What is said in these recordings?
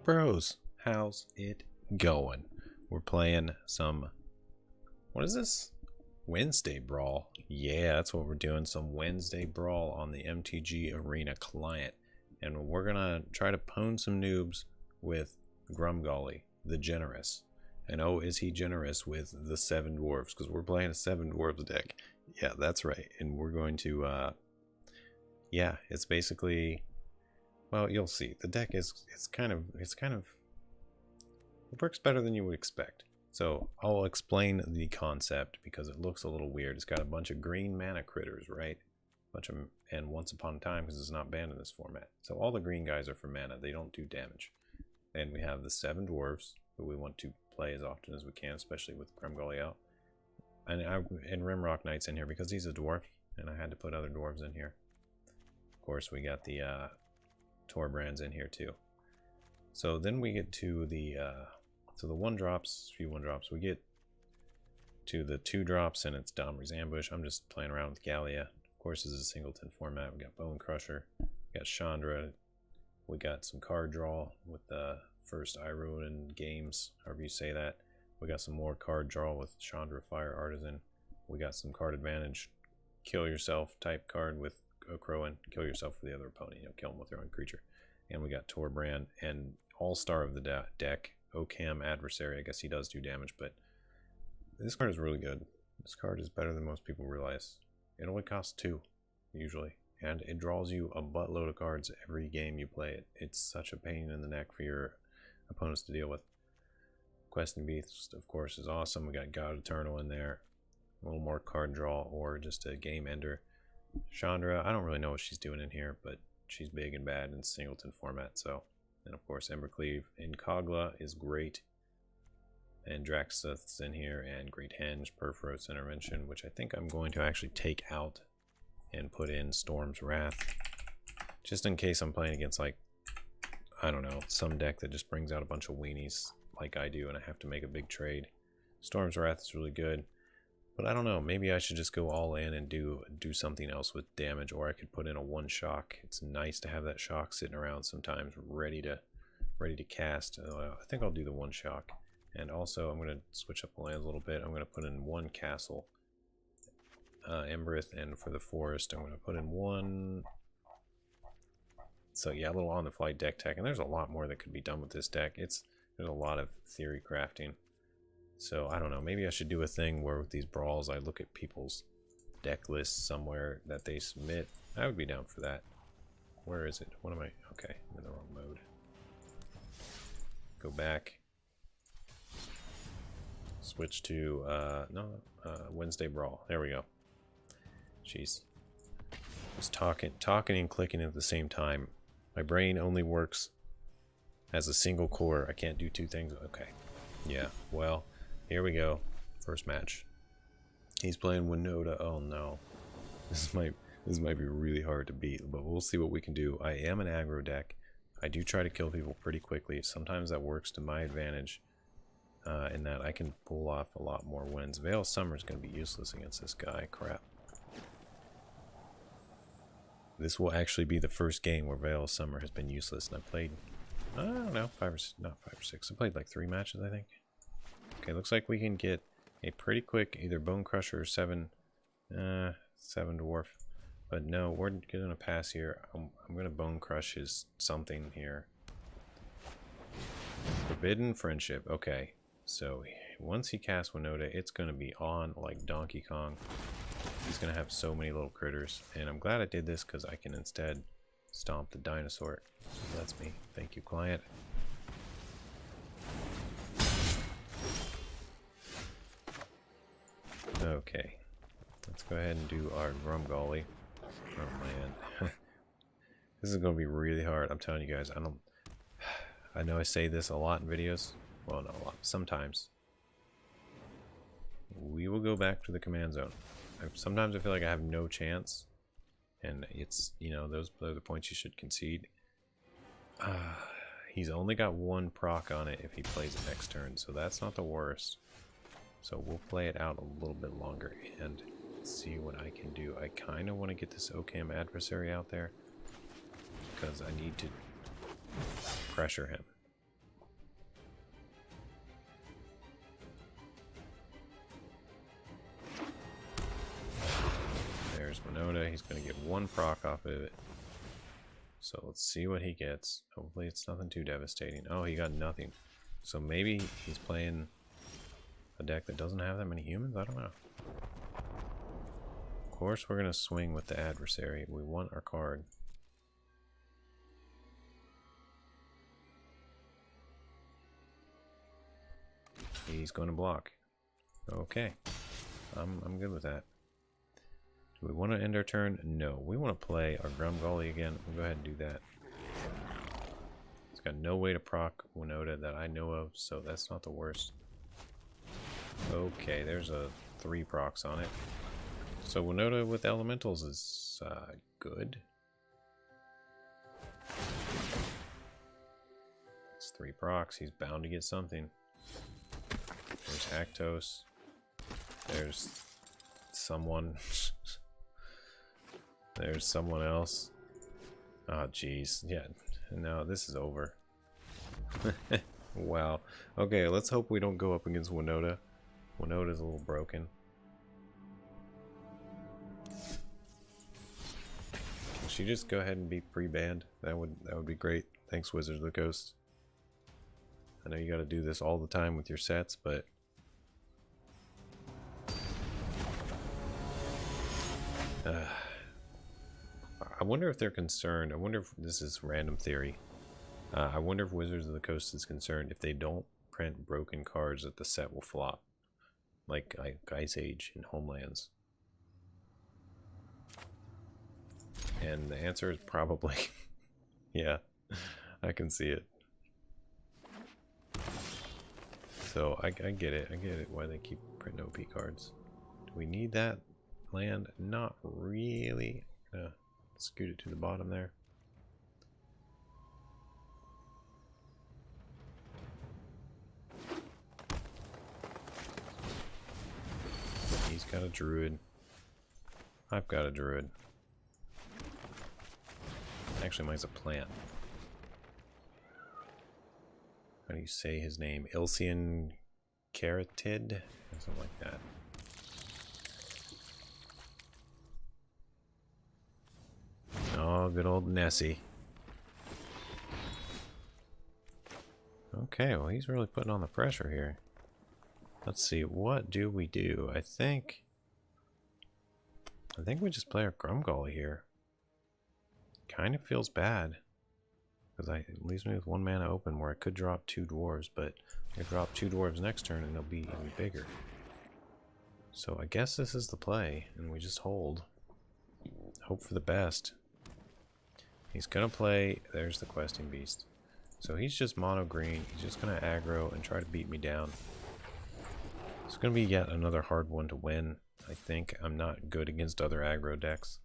bros? How's it going? We're playing some, what is this? Wednesday Brawl. Yeah, that's what we're doing. Some Wednesday Brawl on the MTG Arena client. And we're gonna try to pwn some noobs with GRUMGULLY, the generous. And oh, is he generous with the 7 dwarves? Because we're playing a 7 dwarves deck. Yeah, that's right. And we're going to, yeah, it's basically, well, you'll see. The deck is, it works better than you would expect. So I'll explain the concept because it looks a little weird. It's got a bunch of green mana critters, right? And once upon a time, because it's not banned in this format. So all the green guys are for mana. They don't do damage. And we have the 7 dwarves who we want to play as often as we can, especially with GRUMGULLY out. And Rimrock Knight's in here because he's a dwarf, and I had to put other dwarves in here. Of course, we got the Torbrands in here too. So then we get to the 1-drops, few 1-drops. We get to the 2-drops, and it's Domri's Ambush. I'm just playing around with Gallia. Of course, this is a singleton format. We got Bone Crusher, we got Chandra, we got some card draw with the first Ironin games, however you say that. We got some more card draw with Chandra Fire Artisan. We got some card advantage, kill yourself type card with aggro and kill yourself with the other opponent. You know, kill them with your own creature. And we got Torbrand and all-star of the deck, Ocam Adversary. I guess he does do damage, but this card is really good. This card is better than most people realize. It only costs 2, usually, and it draws you a buttload of cards every game you play it. It's such a pain in the neck for your opponents to deal with. Questing Beast, of course, is awesome. We got God Eternal in there. A little more card draw or just a game ender. Chandra, I don't really know what she's doing in here, but she's big and bad in singleton format, so. And of course, Embercleave. Incogla is great. And Draxth's in here, and Great Henge, Perforos Intervention, which I think I'm going to actually take out and put in Storm's Wrath. Just in case I'm playing against, like, I don't know, some deck that just brings out a bunch of weenies like I do, and I have to make a big trade. Storm's Wrath is really good. But I don't know, maybe I should just go all in and do something else with damage, or I could put in a 1-shock. It's nice to have that shock sitting around sometimes, ready to cast. I think I'll do the 1-shock. And also, I'm going to switch up the lands a little bit. I'm going to put in 1 castle, Embereth, and for the forest, I'm going to put in 1. So yeah, a little on-the-fly deck tech, and there's a lot more that could be done with this deck. There's a lot of theory crafting. So I don't know, maybe I should do a thing where with these brawls I look at people's deck lists somewhere that they submit. I would be down for that. Where is it? What am I? Okay, I'm in the wrong mode. Go back. Switch to Wednesday Brawl. There we go. Jeez. Just talking and clicking at the same time. My brain only works as a single core. I can't do 2 things. Okay. Yeah, well, here we go. First match. He's playing Winota. Oh no. This might be really hard to beat, but we'll see what we can do. I am an aggro deck. I do try to kill people pretty quickly. Sometimes that works to my advantage, in that I can pull off a lot more wins. Veil of Summer is going to be useless against this guy. Crap. This will actually be the first game where Veil of Summer has been useless, and I played, I don't know, 5 or 6. I played like 3 matches, I think. Okay, looks like we can get a pretty quick either Bone Crusher or 7 dwarf. But no, we're gonna pass here. I'm gonna Bone Crush his something here. Forbidden Friendship. Okay, so once he casts Winota, it's gonna be on like Donkey Kong. He's gonna have so many little critters, and I'm glad I did this because I can instead stomp the dinosaur. That's me. Thank you, client. Okay, let's go ahead and do our GRUMGULLY. Oh man, this is gonna be really hard. I'm telling you guys. I know I say this a lot in videos. Well, not a lot. Sometimes. We will go back to the command zone. Sometimes I feel like I have no chance, and it's, you know, those are the points you should concede. He's only got 1 proc on it if he plays it next turn, so that's not the worst. So we'll play it out a little bit longer and see what I can do. I kind of want to get this Ocam Adversary out there because I need to pressure him. Winota. He's going to get 1 proc off of it. So let's see what he gets. Hopefully it's nothing too devastating. Oh, he got nothing. So maybe he's playing a deck that doesn't have that many humans? I don't know. Of course we're going to swing with the adversary. We want our card. He's going to block. Okay. I'm good with that. Do we want to end our turn? No. We want to play our GRUMGULLY again. We'll go ahead and do that. It's got no way to proc Winota that I know of, so that's not the worst. Okay, there's a 3 procs on it. So Winota with elementals is good. It's 3 procs. He's bound to get something. There's Actos. There's someone. There's someone else. Oh, jeez. Yeah. No, this is over. Wow. Okay, let's hope we don't go up against Winota. Winota's a little broken. Can she just go ahead and be pre-banned? That would be great. Thanks, Wizards of the Coast. I know you got to do this all the time with your sets, but I wonder if they're concerned. I wonder if this is random theory. I wonder if Wizards of the Coast is concerned if they don't print broken cards that the set will flop, like Ice Age and Homelands. And the answer is probably yeah, I can see it. So I get it. I get it why they keep printing OP cards. Do we need that land? Not really. Scoot it to the bottom there. He's got a druid. I've got a druid. Actually, mine's a plant. How do you say his name? Ilcian Carotid? Something like that. Oh, good old Nessie. Okay, well, he's really putting on the pressure here. Let's see, what do we do? I think we just play our GRUMGULLY here. Kind of feels bad, because it leaves me with 1 mana open where I could drop 2 dwarves, but I drop 2 dwarves next turn and they'll be even bigger. So I guess this is the play, and we just hold. Hope for the best. He's gonna play, there's the Questing Beast. So he's just mono green, he's just gonna aggro and try to beat me down. It's gonna be yet another hard one to win. I think I'm not good against other aggro decks.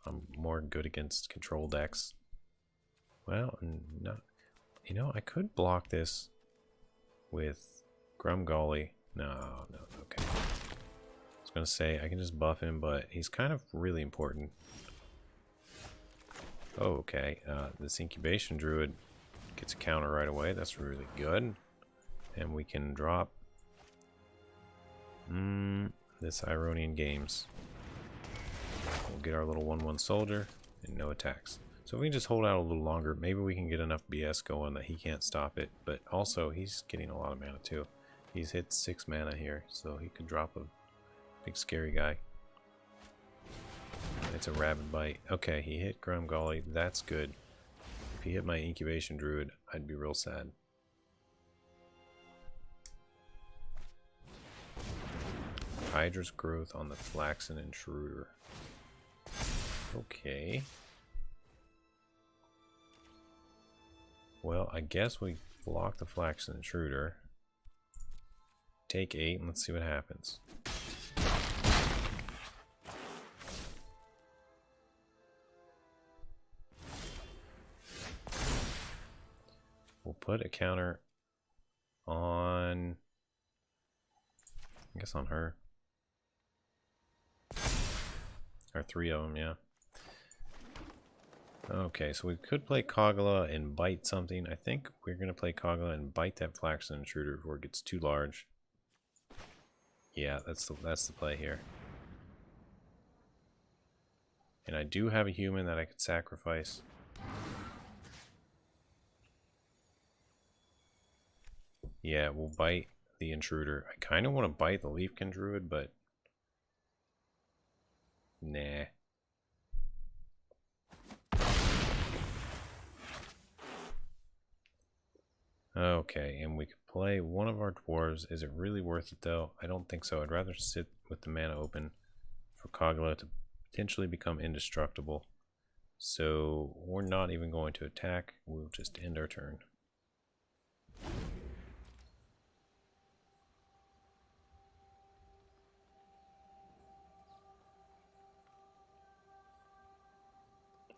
I'm more good against control decks. Well, not, you know, I could block this with GRUMGULLY. No, okay. I was gonna say I can just buff him, but he's kind of really important. Oh, okay. This Incubation Druid gets a counter right away. That's really good. And we can drop this Ironian Games. We'll get our little 1/1 soldier and no attacks. So if we can just hold out a little longer, maybe we can get enough BS going that he can't stop it. But also, he's getting a lot of mana too. He's hit 6 mana here, so he could drop a big scary guy. It's a Rabid Bite. Okay, he hit GRUMGULLY. That's good. If he hit my Incubation Druid, I'd be real sad. Hydra's Growth on the Flaxen Intruder. Okay. Well, I guess we block the Flaxen Intruder. Take 8 and let's see what happens. We'll put a counter on, I guess on her. Or 3 of them, yeah. Okay, so we could play Kogla and bite something. I think we're going to play Kogla and bite that Flaxen Intruder before it gets too large. Yeah, that's the play here. And I do have a human that I could sacrifice. Yeah, we'll bite the intruder. I kind of want to bite the Leafkin Druid, but nah. Okay, and we could play one of our dwarves. Is it really worth it though? I don't think so. I'd rather sit with the mana open for Kogla to potentially become indestructible. So we're not even going to attack. We'll just end our turn.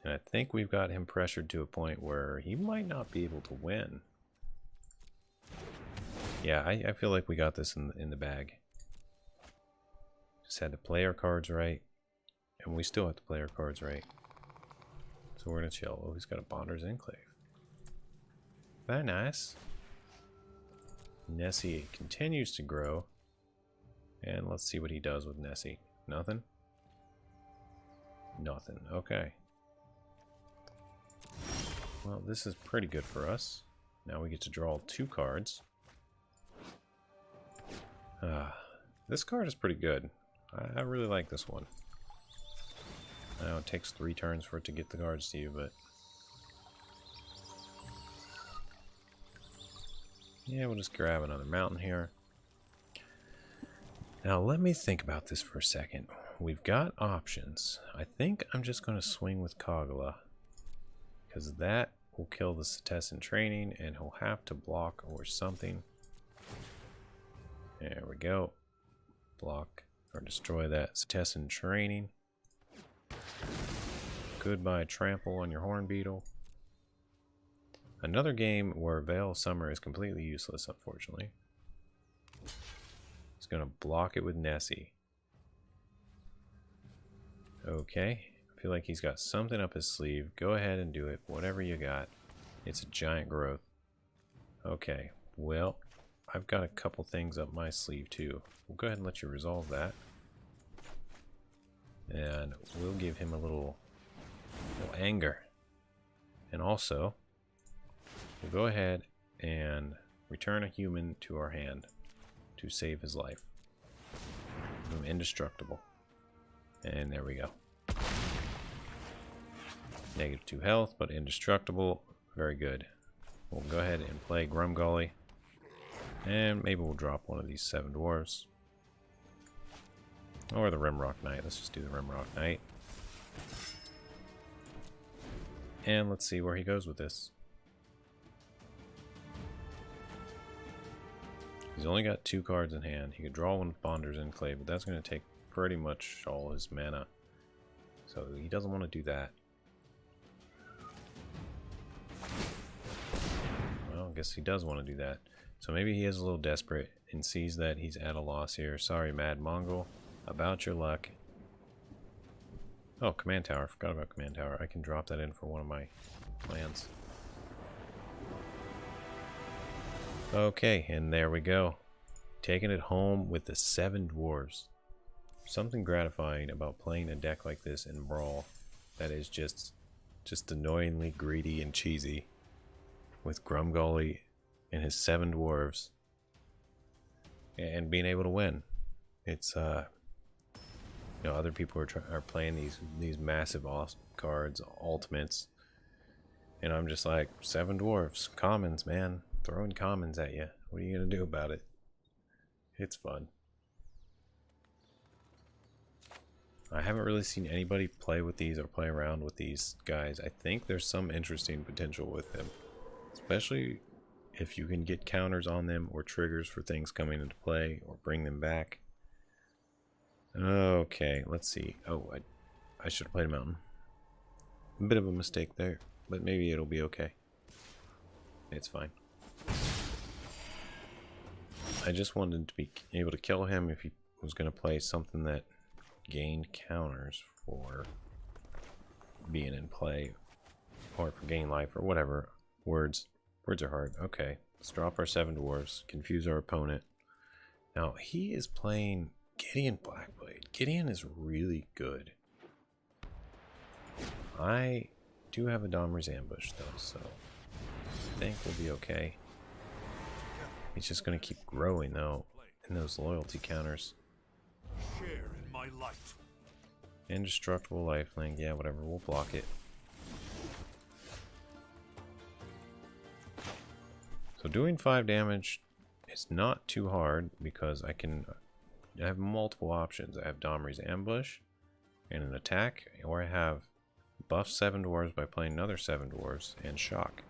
And I think we've got him pressured to a point where he might not be able to win. Yeah, I feel like we got this in the bag. Just had to play our cards right. And we still have to play our cards right. So we're going to chill. Oh, he's got a Bonder's Enclave. Very nice. Nessie continues to grow. And let's see what he does with Nessie. Nothing? Nothing. Okay. Well, this is pretty good for us. Now we get to draw 2 cards. This card is pretty good. I really like this one. I know it takes 3 turns for it to get the cards to you, but yeah, we'll just grab another mountain here. Now let me think about this for a second. We've got options. I think I'm just going to swing with Kogla, because that will kill the Cetessan Training and he'll have to block or something. There we go. Block or destroy that Cetessan Training. Goodbye Trample on your Horn Beetle. Another game where Veil of Summer is completely useless, unfortunately. He's going to block it with Nessie. Okay. I feel like he's got something up his sleeve. Go ahead and do it. Whatever you got. It's a giant growth. Okay. Well, I've got a couple things up my sleeve too. We'll go ahead and let you resolve that. And we'll give him a little anger. And also, we'll go ahead and return a human to our hand to save his life. I'm indestructible. And there we go. -2 health, but indestructible. Very good. We'll go ahead and play GRUMGULLY. And maybe we'll drop one of these 7 dwarves. Or the Rimrock Knight. Let's just do the Rimrock Knight. And let's see where he goes with this. He's only got 2 cards in hand. He could draw one with Bonder's Enclave, but that's going to take pretty much all his mana. So he doesn't want to do that. Well, I guess he does want to do that. So maybe he is a little desperate and sees that he's at a loss here. Sorry, Mad Mongol, about your luck. Oh, Command Tower. I forgot about Command Tower. I can drop that in for one of my lands. Okay, and there we go. Taking it home with the 7 dwarves. Something gratifying about playing a deck like this in Brawl that is just annoyingly greedy and cheesy, with GRUMGULLY and his 7 dwarves and being able to win. It's you know, other people are playing these massive awesome cards, ultimates, and I'm just like, 7 dwarves, commons, man, throwing commons at you. What are you gonna do about it? It's fun. I haven't really seen anybody play with these or play around with these guys. I think there's some interesting potential with them, especially if you can get counters on them or triggers for things coming into play or bring them back. Okay, let's see. Oh, I should have played a mountain. A bit of a mistake there, but maybe it'll be okay. It's fine. I just wanted to be able to kill him if he was going to play something that gained counters for being in play or for gaining life or whatever. Words are hard. Okay, let's drop our 7 dwarves, confuse our opponent. Now he is playing Gideon Blackblade. Gideon is really good. I do have a Dommer's Ambush though, so I think we'll be okay. He's just going to keep growing though in those loyalty counters. Share in my light. Indestructible lifelink, yeah, whatever, we'll block it. So doing 5 damage is not too hard because I have multiple options. I have Dommer's Ambush and an attack, or I have buff 7 dwarves by playing another 7 dwarves and shock.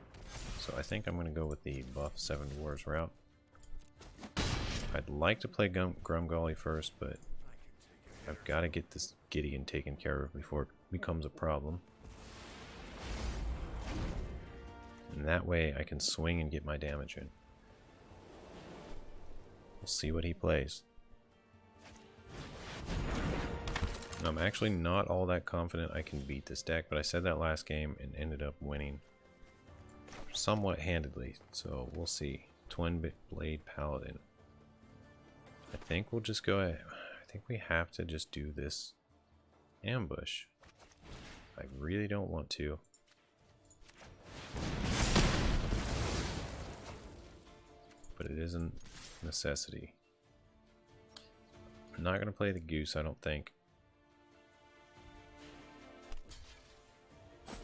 So I think I'm going to go with the buff 7 dwarves route. I'd like to play GRUMGULLY first, but I've got to get this Gideon taken care of before it becomes a problem. And that way I can swing and get my damage in. We'll see what he plays. I'm actually not all that confident I can beat this deck, but I said that last game and ended up winning somewhat handedly, so we'll see. Twin Blade Paladin. I think we'll just go ahead. I think we have to just do this ambush. I really don't want to. But it is a necessity. I'm not going to play the goose, I don't think.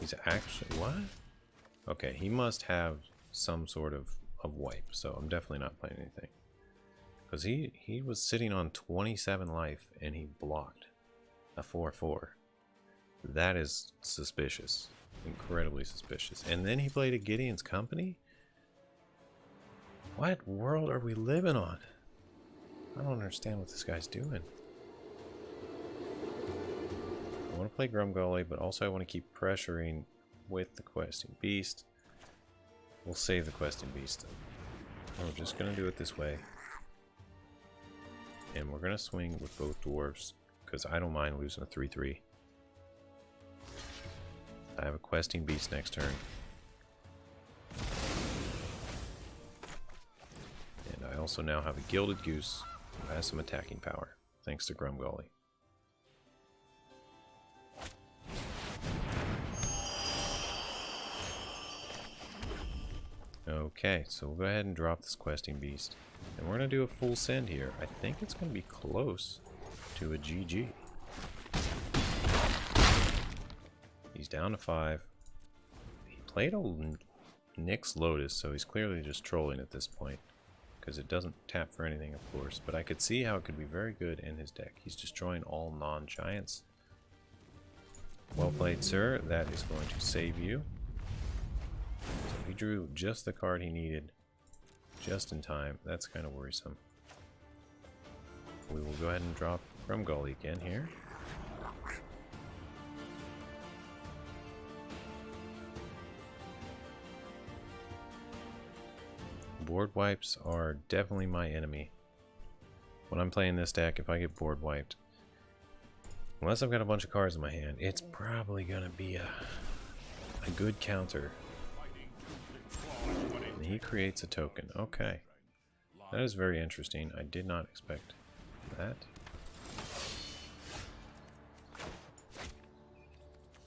He's actually... what? Okay, he must have some sort of wipe, so I'm definitely not playing anything. Because he was sitting on 27 life and he blocked a 4/4. That is suspicious. Incredibly suspicious. And then he played a Gideon's Company? What world are we living on? I don't understand what this guy's doing. I want to play GRUMGULLY, but also I want to keep pressuring with the Questing Beast. We'll save the Questing Beast. We're just going to do it this way. And we're going to swing with both dwarves, because I don't mind losing a 3/3. I have a Questing Beast next turn. And I also now have a Gilded Goose who has some attacking power, thanks to GRUMGULLY. Okay, so we'll go ahead and drop this Questing Beast. And we're going to do a full send here. I think it's going to be close to a GG. He's down to 5. He played a Nyx Lotus, so he's clearly just trolling at this point. Because it doesn't tap for anything, of course. But I could see how it could be very good in his deck. He's destroying all non-giants. Well played, sir. That is going to save you. So he drew just the card he needed. Just in time. That's kind of worrisome. We will go ahead and drop GRUMGULLY again here. Board wipes are definitely my enemy. When I'm playing this deck, if I get board wiped, unless I've got a bunch of cards in my hand, it's probably going to be a good counter. And he creates a token. Okay. That is very interesting. I did not expect that.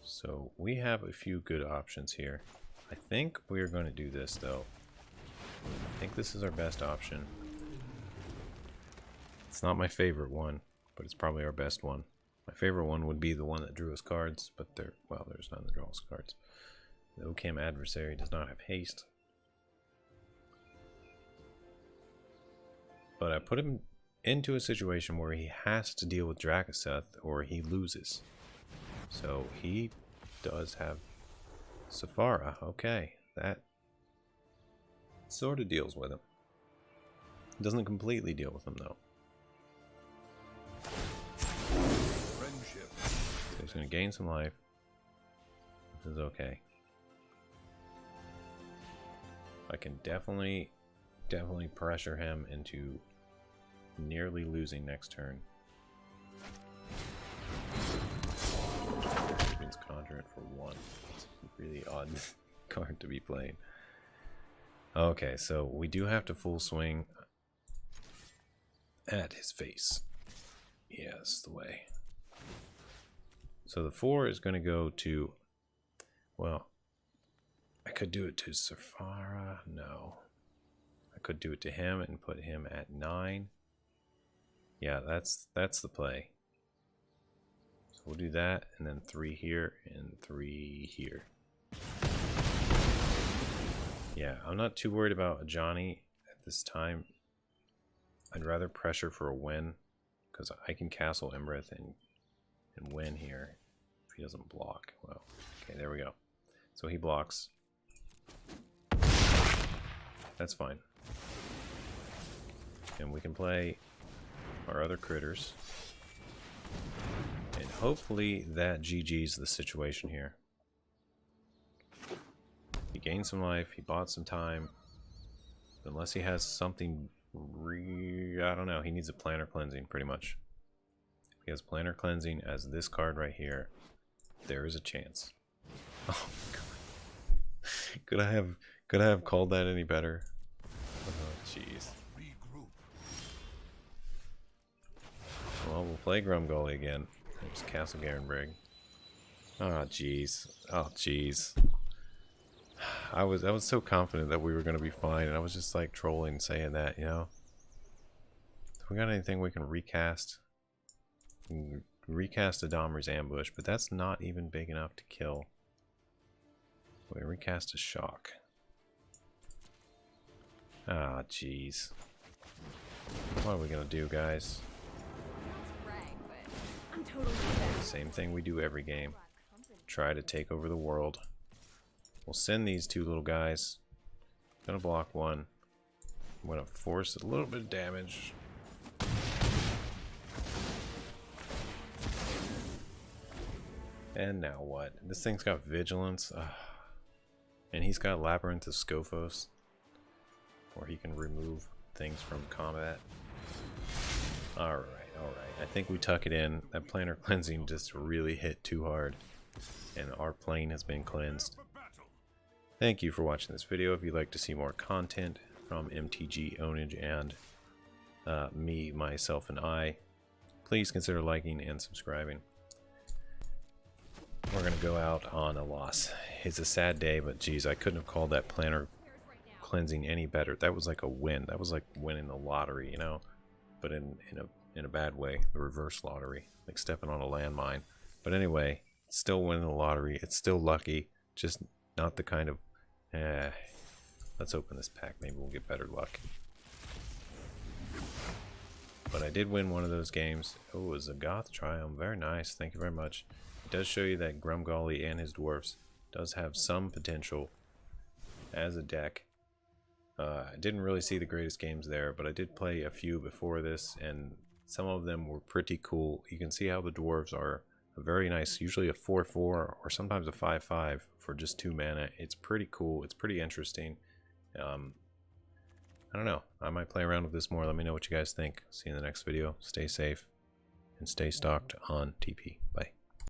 So we have a few good options here. I think we are going to do this though. I think this is our best option. It's not my favorite one, but it's probably our best one. My favorite one would be the one that drew us cards, but there's none that draw us cards. The Ocam adversary does not have haste. But I put him into a situation where he has to deal with Drakaseth or he loses. So he does have Sephara. Okay, that sort of deals with him. Doesn't completely deal with him though. Friendship. So he's going to gain some life. This is okay. I can definitely pressure him into nearly losing next turn. Means Conjurant for 1. It's a really odd card to be playing. Okay, so we do have to full swing at his face. Yeah, that's the way. So the 4 is going to go to Well, I could do it to Safara. No. I could do it to him and put him at 9. Yeah, that's the play. So we'll do that, and then 3 here and 3 here. Yeah, I'm not too worried about Johnny at this time. I'd rather pressure for a win, because I can castle Imrith and win here if he doesn't block. Well, okay, there we go. So he blocks. That's fine. And we can play our other critters. And hopefully that GG's the situation here. He gained some life, he bought some time. Unless he has something, I don't know, he needs a Planner Cleansing pretty much. If he has Planner Cleansing as this card right here, there is a chance. Oh my god. Could I have called that any better? Oh jeez. Well, we'll play GRUMGULLY again. There's Castle Garenbrig. Oh jeez. Oh jeez. I was so confident that we were going to be fine, and I was just like trolling saying that, you know. If we got anything we can recast? Recast a Domri's Ambush, but that's not even big enough to kill. We recast a Shock. Ah, jeez. What are we gonna do, guys? Same thing we do every game. Try to take over the world. We'll send these 2 little guys. Gonna block 1. I'm gonna force a little bit of damage. And now what? This thing's got Vigilance. And he's got Labyrinth of Scophos, where he can remove things from combat. Alright, alright. I think we tuck it in. That Planner Cleansing just really hit too hard. And our plane has been cleansed. Thank you for watching this video. If you'd like to see more content from MTG, Ownage, and me, myself, and I, please consider liking and subscribing. We're going to go out on a loss. It's a sad day, but geez, I couldn't have called that Planner Cleansing any better. That was like a win. That was like winning the lottery, you know? But in a bad way. The reverse lottery. Like stepping on a landmine. But anyway, still winning the lottery. It's still lucky. Just not the kind of... let's open this pack. Maybe we'll get better luck. But I did win one of those games. Oh, it was a Goth Triumph. Very nice. Thank you very much. It does show you that GRUMGULLY and his dwarfs does have some potential as a deck. I didn't really see the greatest games there, but I did play a few before this, and some of them were pretty cool. You can see how the dwarves are a very nice, usually a 4-4 or sometimes a 5-5 for just 2 mana. It's pretty cool. It's pretty interesting. I don't know. I might play around with this more. Let me know what you guys think. See you in the next video. Stay safe and stay stocked on TP.